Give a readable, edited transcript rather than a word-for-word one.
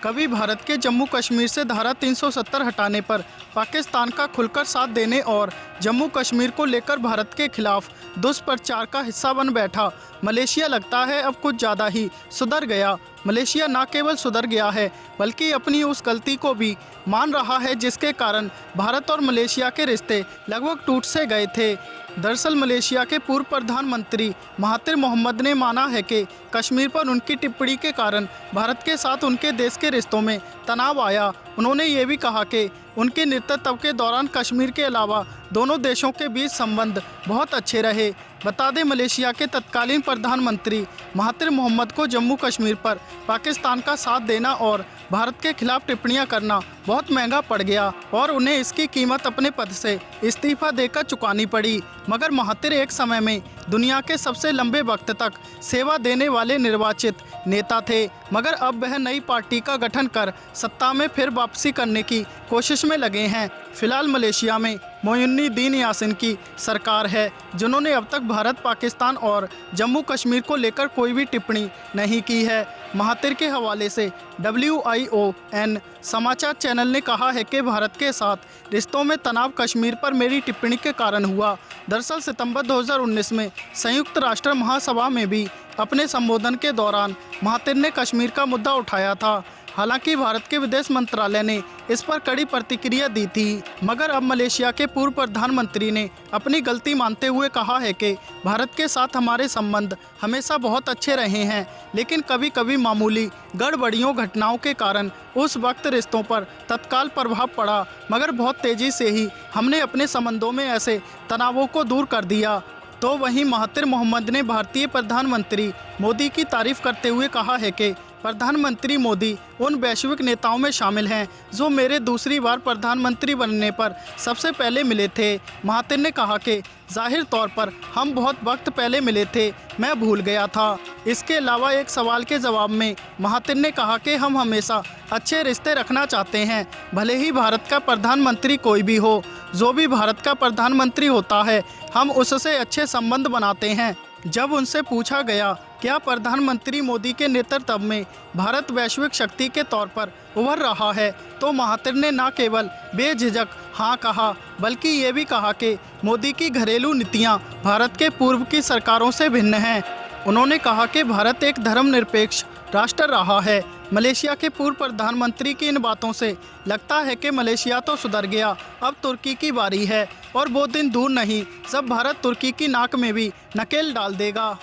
कभी भारत के जम्मू कश्मीर से धारा 370 हटाने पर पाकिस्तान का खुलकर साथ देने और जम्मू कश्मीर को लेकर भारत के खिलाफ दुष्प्रचार का हिस्सा बन बैठा मलेशिया लगता है अब कुछ ज़्यादा ही सुधर गया। मलेशिया न केवल सुधर गया है बल्कि अपनी उस गलती को भी मान रहा है जिसके कारण भारत और मलेशिया के रिश्ते लगभग टूट से गए थे। दरअसल मलेशिया के पूर्व प्रधानमंत्री महातिर मोहम्मद ने माना है कि कश्मीर पर उनकी टिप्पणी के कारण भारत के साथ उनके देश के रिश्तों में तनाव आया। उन्होंने ये भी कहा कि उनके नेतृत्व के दौरान कश्मीर के अलावा दोनों देशों के बीच संबंध बहुत अच्छे रहे। बता दें, मलेशिया के तत्कालीन प्रधानमंत्री महातिर मोहम्मद को जम्मू कश्मीर पर पाकिस्तान का साथ देना और भारत के खिलाफ टिप्पणियां करना बहुत महंगा पड़ गया और उन्हें इसकी कीमत अपने पद से इस्तीफा देकर चुकानी पड़ी। मगर महातिर एक समय में दुनिया के सबसे लंबे वक्त तक सेवा देने वाले निर्वाचित नेता थे, मगर अब वह नई पार्टी का गठन कर सत्ता में फिर वापसी करने की कोशिश में लगे हैं। फिलहाल मलेशिया में मोइनुद्दीन यासीन की सरकार है, जिन्होंने अब तक भारत, पाकिस्तान और जम्मू कश्मीर को लेकर कोई भी टिप्पणी नहीं की है। महातिर के हवाले से WION समाचार चैनल ने कहा है कि भारत के साथ रिश्तों में तनाव कश्मीर पर मेरी टिप्पणी के कारण हुआ। दरअसल सितंबर 2019 में संयुक्त राष्ट्र महासभा में भी अपने संबोधन के दौरान महातिर ने कश्मीर का मुद्दा उठाया था। हालांकि भारत के विदेश मंत्रालय ने इस पर कड़ी प्रतिक्रिया दी थी, मगर अब मलेशिया के पूर्व प्रधानमंत्री ने अपनी गलती मानते हुए कहा है कि भारत के साथ हमारे संबंध हमेशा बहुत अच्छे रहे हैं, लेकिन कभी कभी मामूली गड़बड़ियों घटनाओं के कारण उस वक्त रिश्तों पर तत्काल प्रभाव पड़ा, मगर बहुत तेज़ी से ही हमने अपने संबंधों में ऐसे तनावों को दूर कर दिया। तो वहीं महातिर मोहम्मद ने भारतीय प्रधानमंत्री मोदी की तारीफ करते हुए कहा है कि प्रधानमंत्री मोदी उन वैश्विक नेताओं में शामिल हैं जो मेरे दूसरी बार प्रधानमंत्री बनने पर सबसे पहले मिले थे। महातिर ने कहा कि जाहिर तौर पर हम बहुत वक्त पहले मिले थे, मैं भूल गया था। इसके अलावा एक सवाल के जवाब में महातिर ने कहा कि हम हमेशा अच्छे रिश्ते रखना चाहते हैं, भले ही भारत का प्रधानमंत्री कोई भी हो। जो भी भारत का प्रधानमंत्री होता है हम उससे अच्छे संबंध बनाते हैं। जब उनसे पूछा गया क्या प्रधानमंत्री मोदी के नेतृत्व में भारत वैश्विक शक्ति के तौर पर उभर रहा है, तो महातिर ने न केवल बेझिझक हाँ कहा बल्कि ये भी कहा कि मोदी की घरेलू नीतियाँ भारत के पूर्व की सरकारों से भिन्न हैं। उन्होंने कहा कि भारत एक धर्मनिरपेक्ष राष्ट्र रहा है। मलेशिया के पूर्व प्रधानमंत्री की इन बातों से लगता है कि मलेशिया तो सुधर गया, अब तुर्की की बारी है और वो दिन दूर नहीं जब भारत तुर्की की नाक में भी नकेल डाल देगा।